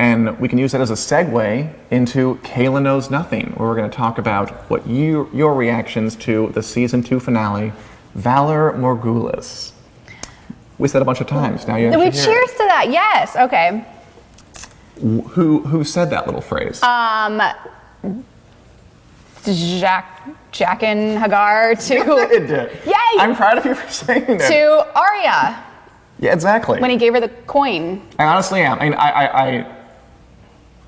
And we can use that as a segue into Kayla Knows Nothing, where we're going to talk about what your reactions to the season 2 finale, Valar Morghulis. We said a bunch of times. Now you We cheers to that. Yes. Okay. Who said that little phrase? Jack and Hagar to It did. Yay! I'm proud of you for saying that. To Arya Yeah, exactly. when he gave her the coin. I honestly am. I mean, I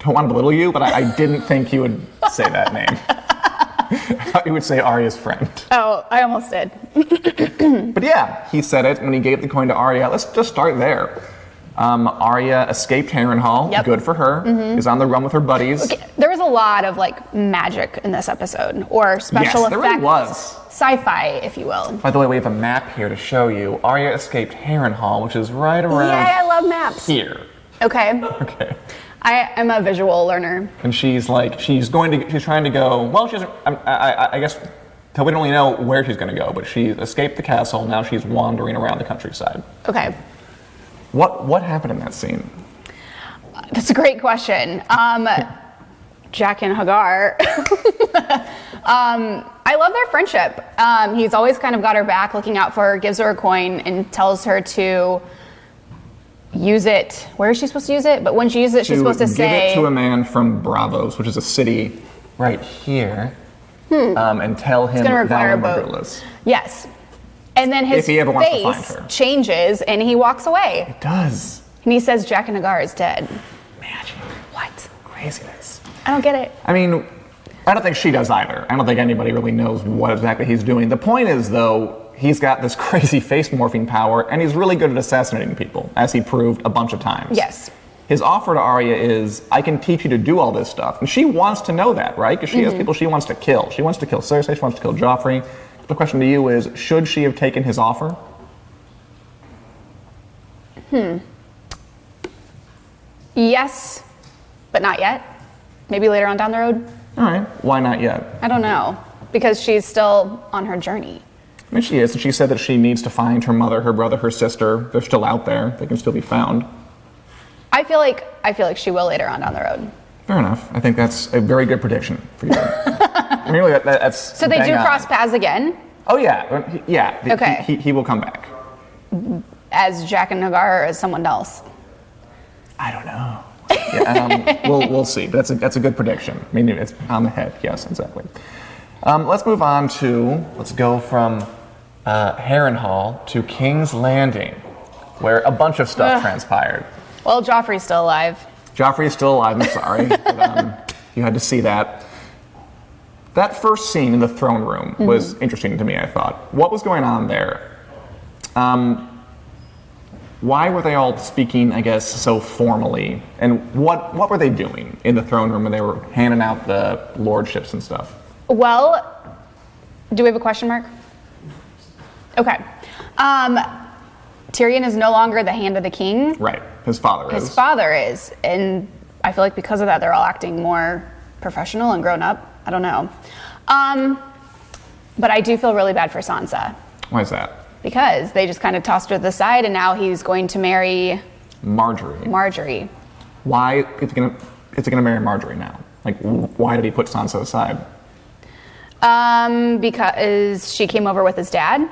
don't want to belittle you, but I didn't think you would say that name. I thought you would say Arya's friend. Oh, I almost did. But yeah, he said it when he gave the coin to Arya. Let's just start there. Arya escaped Harrenhal. Yep. Good for her. Is on the run with her buddies. Okay, there was a lot of like magic in this episode, or special Yes, effects. there really was. Sci-fi, if you will. By the way, we have a map here to show you. Arya escaped Harrenhal, which is right around Yay, I love maps. here. Okay. Okay. I am a visual learner. And she's trying to go, well, she doesn't, I guess, we don't really know where she's going to go, but she escaped the castle, now she's wandering around the countryside. Okay. What happened in that scene? That's a great question. Jack and Hagar. I love their friendship. He's always kind of got her back, looking out for her, gives her a coin, and tells her to use it. Where is she supposed to use it? But when she uses it, she's supposed to say... Give it to a man from Bravos, which is a city right here, and tell him Valar Morghulis. Yes. And then his If he ever wants to find face her. changes, and he walks away. It does. And he says Jack and Hagar is dead. Magic. What? Craziness. I don't get it. I mean, I don't think she does either. I don't think anybody really knows what exactly he's doing. The point is, though, he's got this crazy face morphing power, and he's really good at assassinating people, as he proved a bunch of times. Yes. His offer to Arya is, I can teach you to do all this stuff. And she wants to know that, right? Because she has people she wants to kill. She wants to kill Cersei, she wants to kill Joffrey. The question to you is, should she have taken his offer? Yes, but not yet. Maybe later on down the road. All right, why not yet? I don't know. Because she's still on her journey. I mean, she is, and she said that she needs to find her mother, her brother, her sister. They're still out there. They can still be found. I feel like she will later on down the road. Fair enough. I think that's a very good prediction for you. I mean, really, that's So they do bang on. cross paths again? Oh, yeah. Yeah. Okay. He will come back. As Jack and Hagar or as someone else? I don't know. Yeah, we'll see. But that's a good prediction. I mean, it's on the head. Yes, exactly. Let's move on to, let's go from Harrenhal to King's Landing, where a bunch of stuff transpired. Well, Joffrey's still alive. Joffrey is still alive, I'm sorry. But, you had to see that. That first scene in the throne room was interesting to me, I thought. What was going on there? Why were they all speaking, I guess, so formally? And what were they doing in the throne room when they were handing out the lordships and stuff? Well, do we have a question mark? Okay. Tyrion is no longer the hand of the king. Right, his father is. His father is. And I feel like because of that, they're all acting more professional and grown up. I don't know. But I do feel really bad for Sansa. Why is that? Because they just kind of tossed her to the side, and now he's going to marry Marjorie. Why is he gonna marry Marjorie now? Like, why did he put Sansa aside? Because she came over with his dad.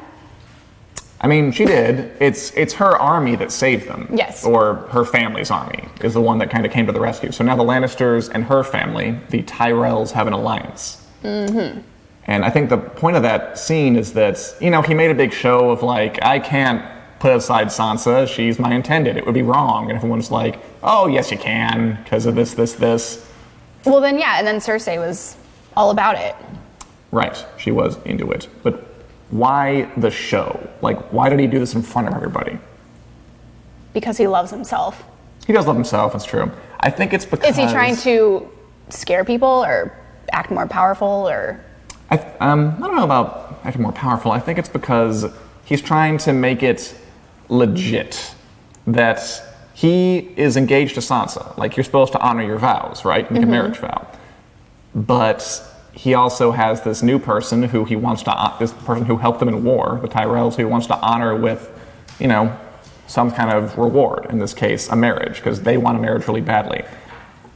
I mean, she did. It's her army that saved them. Yes. Or her family's army is the one that kind of came to the rescue. So now the Lannisters and her family, the Tyrells, have an alliance. Mm-hmm. And I think the point of that scene is that, he made a big show of like, I can't put aside Sansa, she's my intended, it would be wrong. And everyone's like, oh, yes you can, because of this. Well then, yeah, and then Cersei was all about it. Right, she was into it. But why the show? Like, why did he do this in front of everybody? Because he loves himself. He does love himself, that's true. I think it's because... Is he trying to scare people or act more powerful or... I don't know about acting more powerful. I think it's because he's trying to make it legit that he is engaged to Sansa. Like, you're supposed to honor your vows, right? Make a marriage vow. But he also has this new person who he wants to, this person who helped them in war, the Tyrells, who he wants to honor with, some kind of reward. In this case, a marriage, because they want a marriage really badly.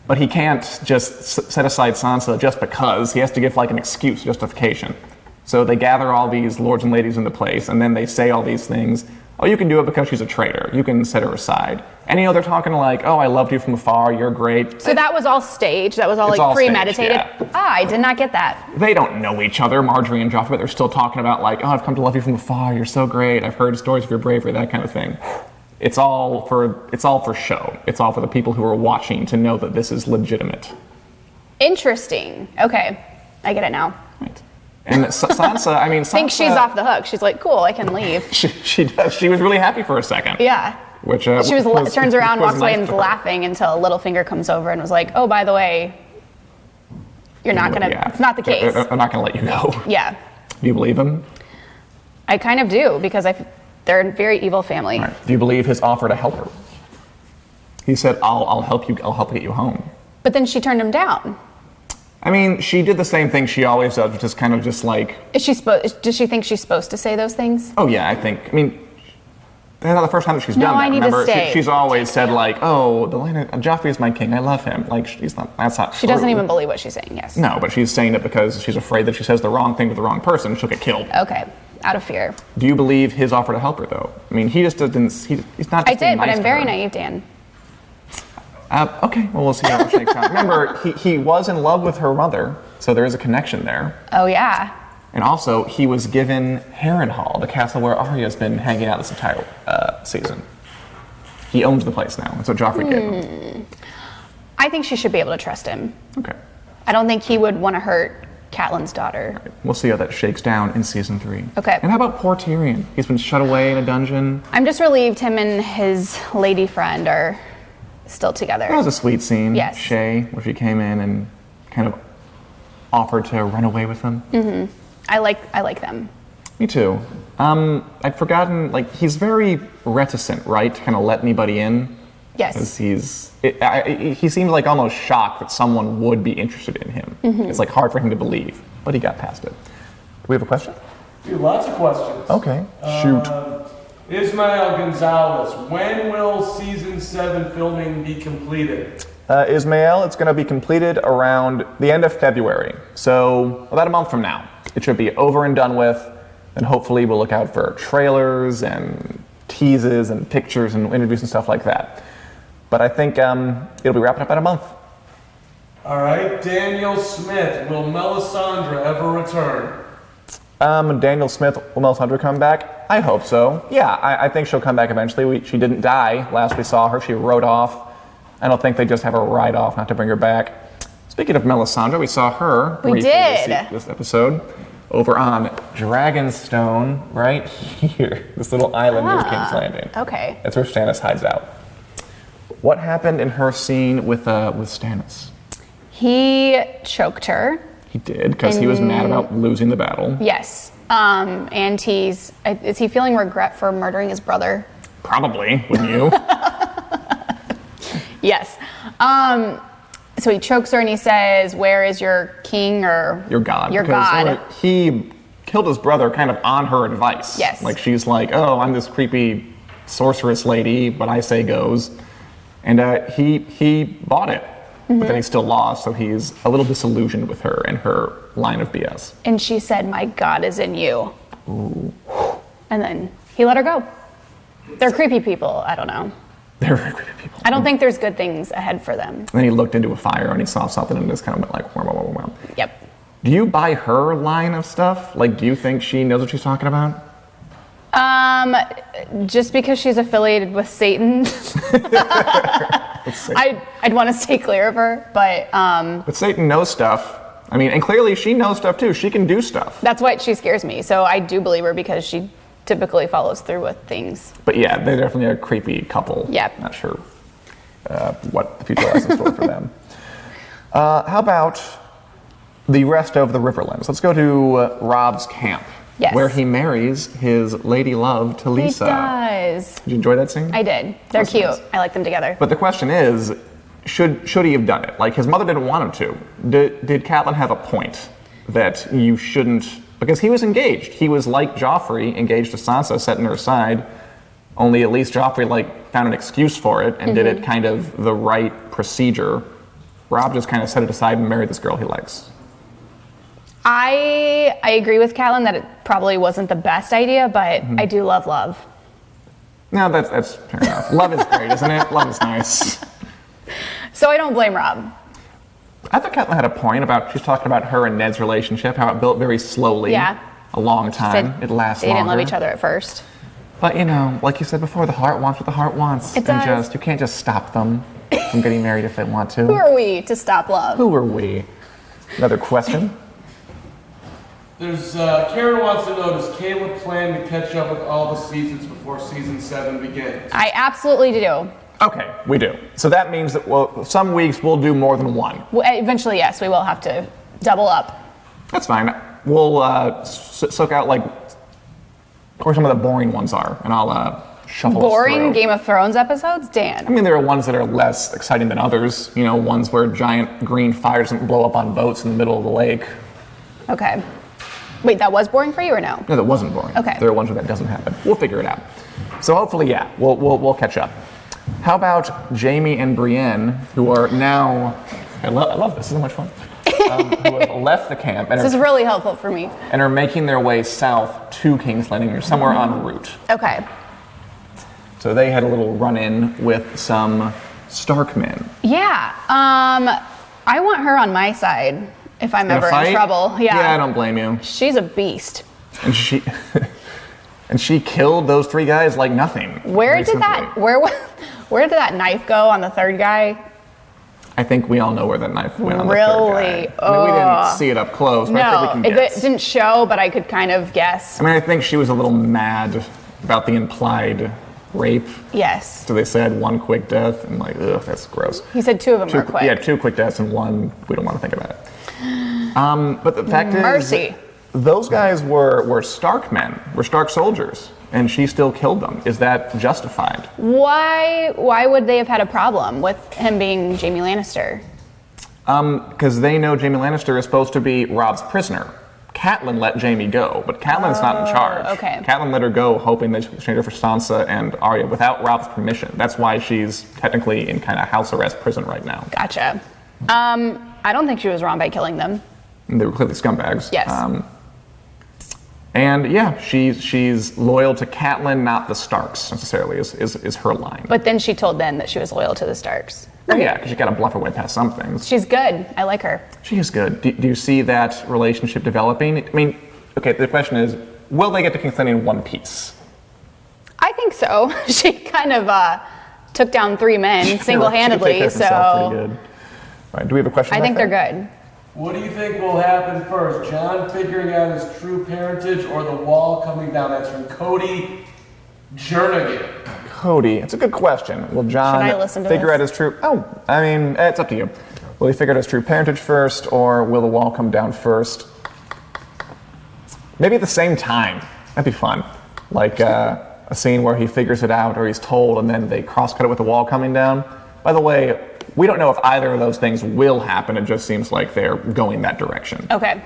But he can't just set aside Sansa just because. He has to give like an excuse, justification. So they gather all these lords and ladies into place, and then they say all these things. Oh, you can do it because she's a traitor. You can set her aside. And they're talking like, oh, I loved you from afar. You're great. So that was all staged. That was all It's like all premeditated. staged, yeah. Ah, I did not get that. They don't know each other, Marjorie and Joffrey, but they're still talking about like, oh, I've come to love you from afar. You're so great. I've heard stories of your bravery, that kind of thing. It's all for show. It's all for the people who are watching to know that this is legitimate. Interesting. Okay, I get it now. Right. And Sansa, I mean, Sansa Think she's off the hook. She's like, cool, I can leave. She does. She was really happy for a second. Yeah. Which She turns around, was walks away, nice and is to her. laughing until Littlefinger comes over and was like, "Oh, by the way, you're not gonna. Yeah. It's not the case." I'm not gonna let you go. Yeah, Do you believe him? I kind of do because they're a very evil family. All right. Do you believe his offer to help her? He said, "I'll help you. I'll help get you home." But then she turned him down. I mean, she did the same thing she always does, which is kind of just like, Does she think she's supposed to say those things? oh yeah, I mean, that's not the first time that she's done that. I need to Remember, stay. she's always said like, oh, Joffrey is my king. I love him. Like, that's not She doesn't even believe what she's saying. Yes. No, but she's saying it because she's afraid that if she says the wrong thing to the wrong person, she'll get killed. Okay, out of fear. Do you believe his offer to help her, though? I mean, he just didn't. He's not. I Just being did, but nice I'm to very her. naive, Dan. Okay, well, we'll see how it shakes out. Remember, he was in love with her mother, so there is a connection there. Oh yeah. And also, he was given Harrenhal, the castle where Arya's been hanging out this entire season. He owns the place now. That's what Joffrey gave him. I think she should be able to trust him. Okay. I don't think he would want to hurt Catelyn's daughter. We'll see how that shakes down in season 3. Okay. And how about poor Tyrion? He's been shut away in a dungeon. I'm just relieved him and his lady friend are still together. That was a sweet scene. Yes. Shay, where she came in and kind of offered to run away with him. Mm-hmm. I like them. Me too. I'd forgotten, like, he's very reticent, right, to kind of let anybody in. Yes. Because he seemed like almost shocked that someone would be interested in him. Mm-hmm. It's like hard for him to believe, but he got past it. Do we have a question? Lots of questions. Okay, shoot. Ismael Gonzalez, when will season 7 filming be completed? Ismael, it's going to be completed around the end of February. So about a month from now. It should be over and done with. And hopefully we'll look out for trailers and teases and pictures and interviews and stuff like that. But I think it'll be wrapping up in a month. All right, Daniel Smith, will Melisandre ever return? Daniel Smith, will Melisandre come back? I hope so. Yeah, I think she'll come back eventually. She didn't die last we saw her. She rode off. I don't think they just have her ride off, not to bring her back. Speaking of Melisandre, we saw her We briefly did. this episode over on Dragonstone, right here, this little island near King's Landing. Okay. That's where Stannis hides out. What happened in her scene with Stannis? He choked her. He did, because he was mad about losing the battle. Yes. And is he feeling regret for murdering his brother? Probably, wouldn't you? Yes. So he chokes her and he says, "Where is your king or Your god. Your because, god." he killed his brother kind of on her advice. Yes. Like, she's like, oh, I'm this creepy sorceress lady, but I say goes. And he bought it. But then he still lost, so he's a little disillusioned with her and her line of BS. And she said, "My God is in you." Ooh. And then he let her go. They're creepy people. I don't know. They're very creepy people. I don't think there's good things ahead for them. And then he looked into a fire and he saw something and just kind of went like, wow, wow, wow, wow. Yep. Do you buy her line of stuff? Like, do you think she knows what she's talking about? Just because she's affiliated with Satan, I'd want to stay clear of her. But But Satan knows stuff. I mean, and clearly she knows stuff too. She can do stuff. that's why she scares me. So I do believe her because she typically follows through with things. But yeah, they're definitely a creepy couple. Yep. Not sure what the future has in store for them. How about the rest of the Riverlands? Let's go to Rob's camp. Yes. Where he marries his lady love to Lisa. He does. Did you enjoy that scene? I did. They're That's cute. nice. I like them together. But the question is, should he have done it? Like, his mother didn't want him to. Did Catelyn have a point that you shouldn't? Because he was engaged. He was like Joffrey, engaged to Sansa, setting her aside. Only at least Joffrey found an excuse for it and did it kind of the right procedure. Rob just kind of set it aside and married this girl he likes. I agree with Catelyn that it probably wasn't the best idea, but I do love. No, that's fair enough. Love is great, isn't it? Love is nice. So I don't blame Rob. I thought Catelyn had a point about, she's talking about her and Ned's relationship, how it built very slowly. Yeah. A long time. It lasts longer. They didn't love each other at first. But like you said before, the heart wants what the heart wants. It does. You can't just stop them from getting married if they want to. Who are we to stop love? Who are we? Another question? Karen wants to know, does Kayla plan to catch up with all the seasons before season 7 begins? I absolutely do. Okay, we do. So that means that some weeks we'll do more than one. Well, eventually, yes, we will have to double up. That's fine. We'll soak out where some of the boring ones are, and I'll shuffle Boring through. Game of Thrones episodes? Dan. I mean, there are ones that are less exciting than others. Ones where giant green fire doesn't blow up on boats in the middle of the lake. Okay. Wait, that was boring for you or no? No, that wasn't boring. Okay. There are ones where that doesn't happen. We'll figure it out. So hopefully, yeah, we'll catch up. How about Jaime and Brienne, who are now, I love this, so much fun, who have left the camp and This is really helpful for me. and are making their way south to King's Landing, or somewhere en route. Okay. So they had a little run-in with some Stark men. Yeah. I want her on my side if I'm ever in trouble. Yeah. Yeah, I don't blame you. She's a beast. And she and she killed those 3 guys like nothing. Where very did where did that knife go on the third guy? I think we all know where that knife went on the third Really? guy. I mean, we didn't see it up close, but I No, think we can guess. it didn't show, but I could kind of guess. I mean, I think she was a little mad about the implied rape. Yes. So they said 1 quick death, and ugh, that's gross. He said 2 of them were quick. Yeah, 2 quick deaths and 1, we don't want to think about it. But the fact Mercy. is, those guys were Stark men, were Stark soldiers, and she still killed them. Is that justified? Why would they have had a problem with him being Jaime Lannister? Because they know Jaime Lannister is supposed to be Rob's prisoner. Catelyn let Jaime go, but Catelyn's not in charge. Okay. Catelyn let her go, hoping that she would exchange her for Sansa and Arya without Rob's permission. That's why she's technically in kind of house arrest prison right now. Gotcha. I don't think she was wrong by killing them. And they were clearly scumbags. Yes. And yeah, she's loyal to Catelyn, not the Starks necessarily, is her line. But then she told Ben that she was loyal to the Starks. Oh, yeah, because you got to bluff her way past some things. She's good. I like her. She is good. Do you see that relationship developing? I mean, okay, the question is, will they get to King's Landing in one piece? I think so. She kind of took down 3 men single-handedly. She could take care of herself pretty good. All right, do we have a question? I think they're good. What do you think will happen first? Jon figuring out his true parentage or the wall coming down? That's from Cody Jernigan. Cody, it's a good question. Will Jon Should I listen to figure this? out his true... Oh, I mean, it's up to you. Will he figure out his true parentage first, or will the wall come down first? Maybe at the same time. That'd be fun. Like a scene where he figures it out, or he's told, and then they cross-cut it with the wall coming down. By the way, we don't know if either of those things will happen. It just seems like they're going that direction. Okay.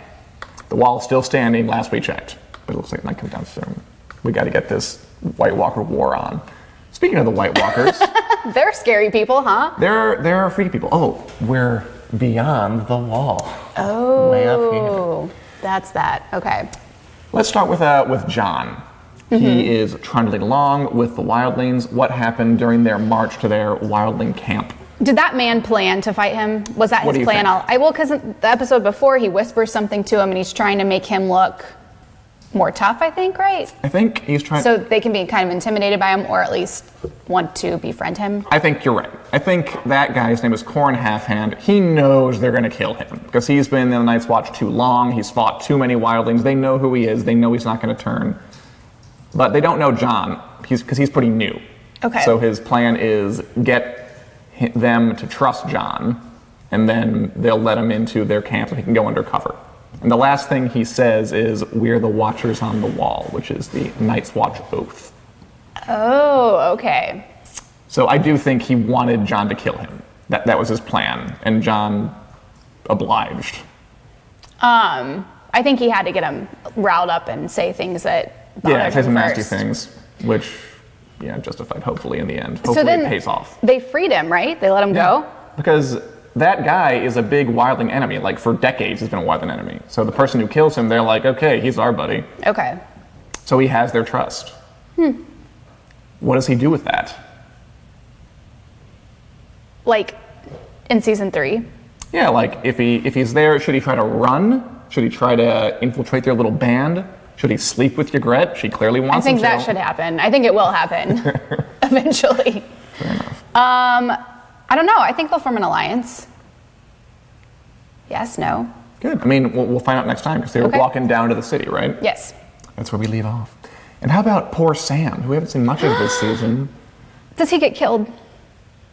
The wall is still standing, last we checked. But it looks like it might come down soon. We got to get this White Walker war on. Speaking of the White Walkers... They're scary people, huh? They're freaky people. Oh, we're beyond the wall. Oh. Way up here. That's that. Okay. Let's start with Jon. He is trundling along with the wildlings. What happened during their march to their wildling camp? Did that man plan to fight him? Was that What do his you plan? think? Well, because the episode before, he whispers something to him, and he's trying to make him look more tough, I think, right? I think he's trying... So they can be kind of intimidated by him, or at least want to befriend him. I think you're right. I think that guy, his name is Corrin Halfhand, he knows they're going to kill him because he's been in the Night's Watch too long. He's fought too many wildlings. They know who he is. They know he's not going to turn. But they don't know Jon because he's pretty new. Okay. So his plan is get them to trust Jon, and then they'll let him into their camp so he can go undercover. And the last thing he says is, "We're the Watchers on the Wall," which is the Night's Watch oath. Oh, okay. So I do think he wanted Jon to kill him. That was his plan, and Jon obliged. I think he had to get him riled up and say things that bothered Yeah, say him some nasty first. things, which, justified hopefully in the end. So Hopefully then it pays off. they freed him, right? They let him go? Because that guy is a big wildling enemy. Like, for decades, he's been a wildling enemy. So the person who kills him, they're like, okay, he's our buddy. Okay. So he has their trust. What does he do with that? Like, in season 3? Yeah, like, if he's there, should he try to run? Should he try to infiltrate their little band? Should he sleep with Ygritte? She clearly wants him to. I think that should happen. I think it will happen eventually. Fair enough. I don't know. I think they'll form an alliance. Yes, no. Good. I mean, we'll find out next time because they were walking down to the city, right? Yes. That's where we leave off. And how about poor Sam, who we haven't seen much of this season? Does he get killed?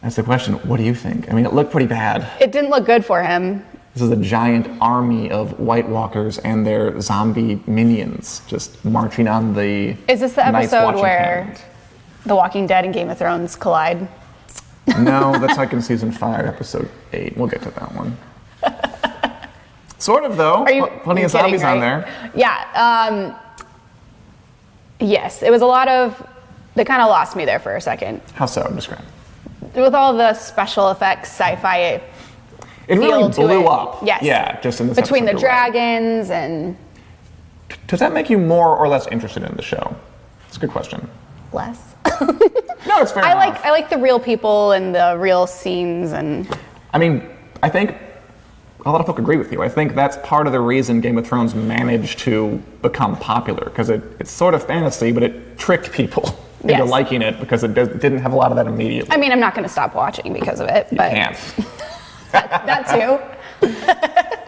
That's the question. What do you think? I mean, it looked pretty bad. It didn't look good for him. This is a giant army of White Walkers and their zombie minions just marching on the. Is this the Night's episode Watching where Hand. The Walking Dead and Game of Thrones collide? No, that's like in season 5, episode 8. We'll get to that one. Sort of, though. Are you Plenty of kidding, zombies on right? there. Yeah. Yes, it was a lot of. They kind of lost me there for a second. How so? Describe. With all the special effects, sci-fi. It really feel to blew it. up. Yes. Yeah, just in this Between the episode, you're right. dragons and Does that make you more or less interested in the show? It's a good question. less. No, it's fair enough. I like the real people and the real scenes and. I mean, I think a lot of folk agree with you. I think that's part of the reason Game of Thrones managed to become popular, because it's sort of fantasy, but it tricked people into Yes. liking it because it didn't have a lot of that immediately. I mean, I'm not going to stop watching because of it, but Can't. that too.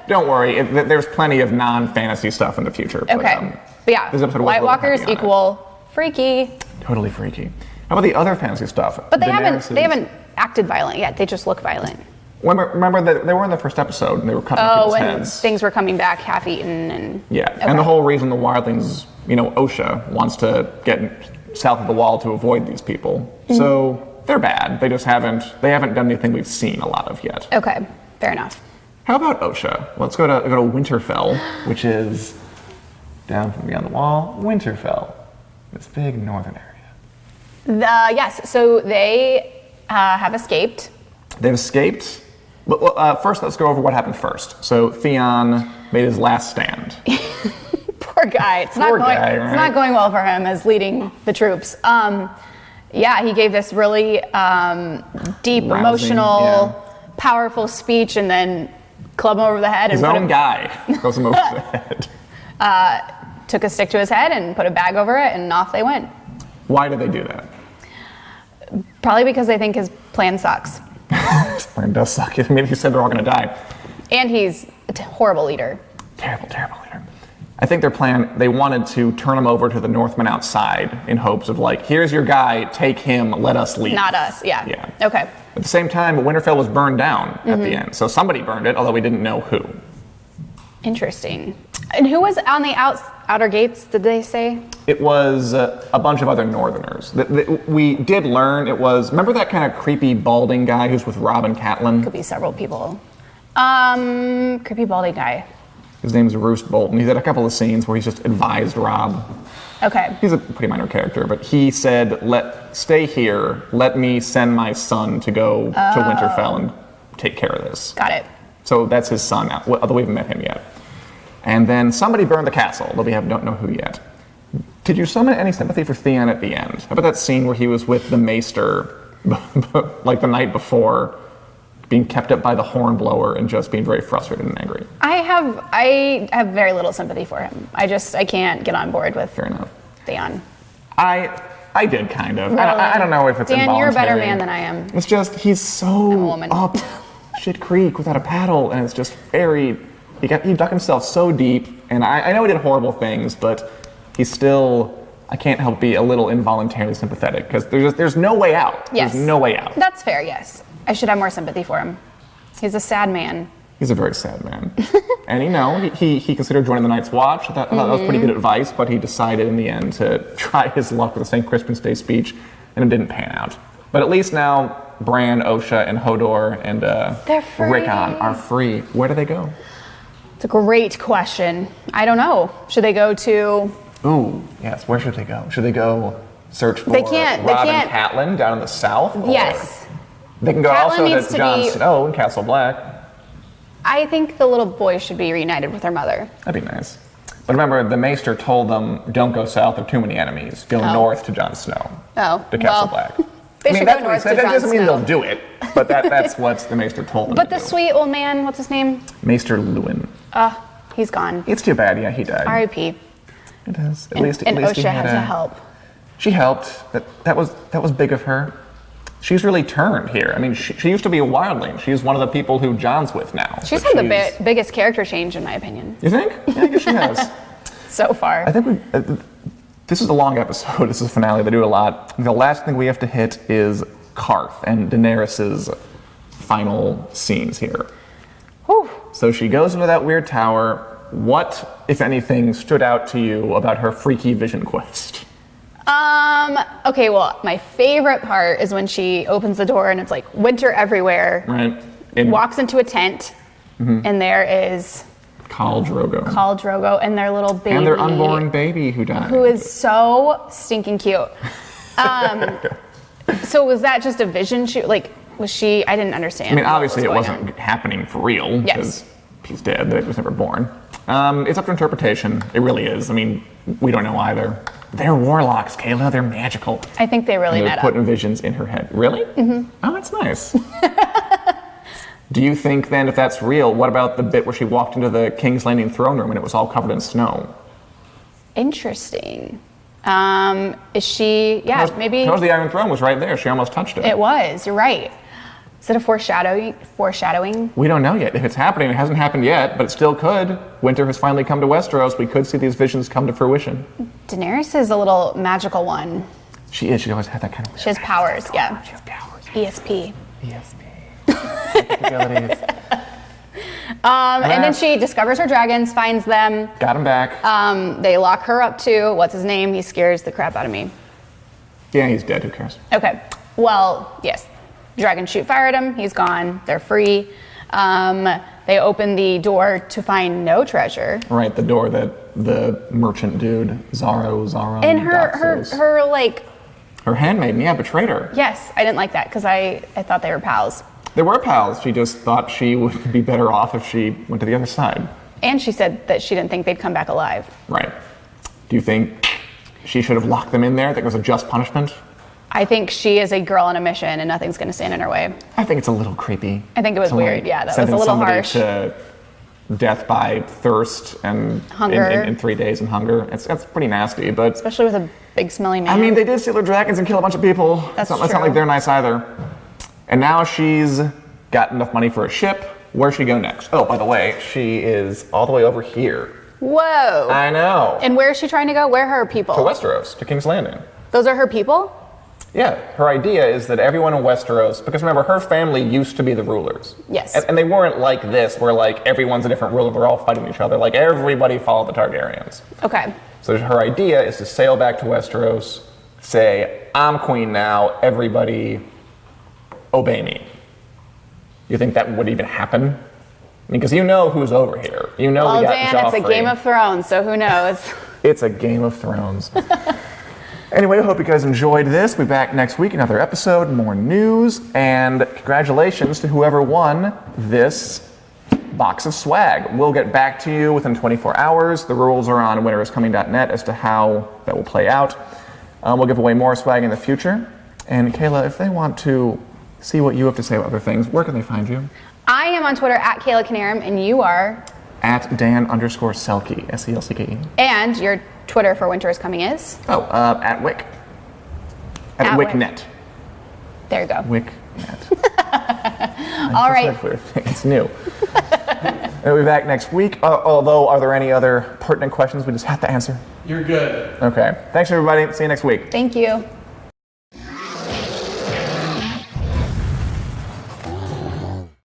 Don't worry, there's plenty of non-fantasy stuff in the future. Okay, but yeah, this episode was White really Walkers heavy on it. equal freaky, Totally freaky. How about the other fantasy stuff? but they Daenerys haven't acted violent yet. They just look violent. Remember that they were in the first episode and they were cutting Oh, people's and heads. things were coming back half-eaten and. Yeah, Okay. and the whole reason the wildlings, Osha wants to get south of the wall to avoid these people. Mm-hmm. So they're bad. They haven't done anything we've seen a lot of yet. Okay, fair enough. How about Osha? Let's go to Winterfell, which is down from beyond the wall. Winterfell, this big northern area. Yes, so they have escaped. They've escaped. But first, let's go over what happened first. So Theon made his last stand. Poor guy. It's not going well for him as leading the troops. Yeah, he gave this really deep, Rousing, emotional, powerful speech, and then clubbed him over the head His and own guy goes him over the head. took a stick to his head and put a bag over it, and off they went. Why did they do that? Probably because they think his plan sucks. This plan does suck. I mean, he said they're all going to die. And he's a horrible leader. Terrible, terrible leader. I think their plan, they wanted to turn him over to the Northmen outside in hopes of like, here's your guy, take him, let us leave. Not us, yeah. Yeah. Okay. At the same time, Winterfell was burned down at the end. So somebody burned it, although we didn't know who. Interesting. And who was on the outer gates, did they say? It was a bunch of other Northerners. We did learn it was, remember that kind of creepy balding guy who's with Rob and Catelyn? Could be several people. Creepy balding guy. His name's Roose Bolton. He's had a couple of scenes where he's just advised Rob. Okay. He's a pretty minor character, but he said, stay here, let me send my son to go to Winterfell and take care of this. Got it. So that's his son, although we haven't met him yet. And then somebody burned the castle, though we don't know who yet. Did you summon any sympathy for Theon at the end? How about that scene where he was with the maester, like the night before, being kept up by the hornblower and just being very frustrated and angry? I have very little sympathy for him. I can't get on board with Fair enough. Theon. I did kind of. Really? I don't know if it's Dan, involuntary. you're a better man than I am. It's just he's so woman. up shit creek without a paddle, and it's just very. He dug himself so deep, and I know he did horrible things, but he's still. I can't help be a little involuntarily sympathetic because there's no way out. Yes. There's no way out. That's fair, yes. I should have more sympathy for him. He's a sad man. He's a very sad man, and he considered joining the Night's Watch. I thought that was pretty good advice, but he decided in the end to try his luck with the St. Crispin's Day speech, and it didn't pan out. But at least now Bran, Osha, and Hodor and They're free. Rickon are free. Where do they go? It's a great question. I don't know. Should they go to... Ooh, yes. Where should they go? Should they go search for They can't- Robb and Catelyn down in the south? Or- Yes. They can go Catelyn also needs to to Jon be- Snow and Castle Black. I think the little boy should be reunited with her mother. That'd be nice. But remember, the Maester told them, don't go south, there are too many enemies. Go north to Jon Snow. Oh, To Castle well, Black. They I mean, should that's go what he north said. to That Jon doesn't mean Snow. they'll do it, but that's what the Maester told them But to the do. sweet old man, what's his name? Maester Lewin. He's gone. It's too bad, yeah, he died. R.I.P. It is. At And least Osha he had had to help. She helped. That was big of her. She's really turned here. I mean, she used to be a wildling. She's one of the people who Jon's with now. She's But had the biggest character change, in my opinion, You think? Yeah, I guess she has. so far. I think this is a long episode. This is a finale. They do a lot. The last thing we have to hit is Karth and Daenerys's final scenes here. Whew. So she goes into that weird tower. What, if anything, stood out to you about her freaky vision quest? Okay, well, my favorite part is when she opens the door and it's like winter everywhere. Right. Walks into a tent, and there is Khal Drogo. Khal Drogo and their little baby. And their unborn baby who died. Who is so stinking cute. So was that just a vision shoot? Like, was she? I didn't understand. I mean, what obviously it was going wasn't happening for real. Yes. Because he's dead. That was never born. It's up to interpretation. It really is. I mean, we don't know either. They're warlocks, Kayla. They're magical. on. I think they really They're met up. putting visions in her head. Really? Mm-hmm. Oh, that's nice. Do you think then, if that's real, what about the bit where she walked into the King's Landing throne room and it was all covered in snow? Interesting. Is she? Yeah, maybe. That was the Iron Throne was right there. She almost touched it. It was. You're right. Is it a foreshadowing? Foreshadowing? We don't know yet. If it's happening, it hasn't happened yet, but it still could. Winter has finally come to Westeros. We could see these visions come to fruition. Daenerys is a little magical one. She is. She always had that kind of. She has powers. Yeah. She has powers. ESP. ESP. Capabilities. And then she discovers her dragons, finds them. Got him back. They lock her up too. What's his name? He scares the crap out of me. Yeah, he's dead. Who cares? Okay. Well, yes. Dragons shoot fire at him. He's gone. They're free. They open the door to find no treasure. Right, the door that the merchant dude, Zaro. And her Her handmaiden, yeah, betrayed her. yes, I didn't like that because I thought they were pals. They were pals. She just thought she would be better off if she went to the other side. And she said that she didn't think they'd come back alive. Right. Do you think she should have locked them in there? Think it was a just punishment? I think she is a girl on a mission and nothing's going to stand in her way. I think it's a little creepy. I think it was to, weird. Yeah, that was sending a little somebody harsh. To death by thirst and Hunger. in 3 days and hunger. It's pretty nasty, but Especially with a big smelly man. I mean, they did steal their dragons and kill a bunch of people. That's it's not true. like they're nice either. And now she's got enough money for a ship. Where's she go next? Oh, by the way, she is all the way over here. Whoa. I know. And where is she trying to go? Where are her people? To Westeros, to King's Landing. Those are her people? Yeah, her idea is that everyone in Westeros, because remember, her family used to be the rulers. Yes. And they weren't like this, where like everyone's a different ruler, we're all fighting each other. Like everybody followed the Targaryens. Okay. So her idea is to sail back to Westeros, say, I'm queen now, everybody obey me. You think that would even happen? I mean, because you know who's over here. You know Well, we got Dan, Joffrey. it's a Game of Thrones, so who knows? It's a Game of Thrones. Anyway, I hope you guys enjoyed this. We'll be back next week, another episode, more news, and congratulations to whoever won this box of swag. We'll get back to you within 24 hours. The rules are on winteriscoming.net as to how that will play out. We'll give away more swag in the future. And Kayla, if they want to see what you have to say about other things, where can they find you? I am on Twitter at Kayla Canarum, and you are? At Dan_Selke, S-E-L-C-K-E. And your Twitter for Winter is Coming is? At Wick. At At Wick. WickNet. There you go. WickNet. All right. It's new. We'll be back next week. Although, are there any other pertinent questions we just have to answer? You're good. Okay. Thanks, everybody. See you next week. Thank you.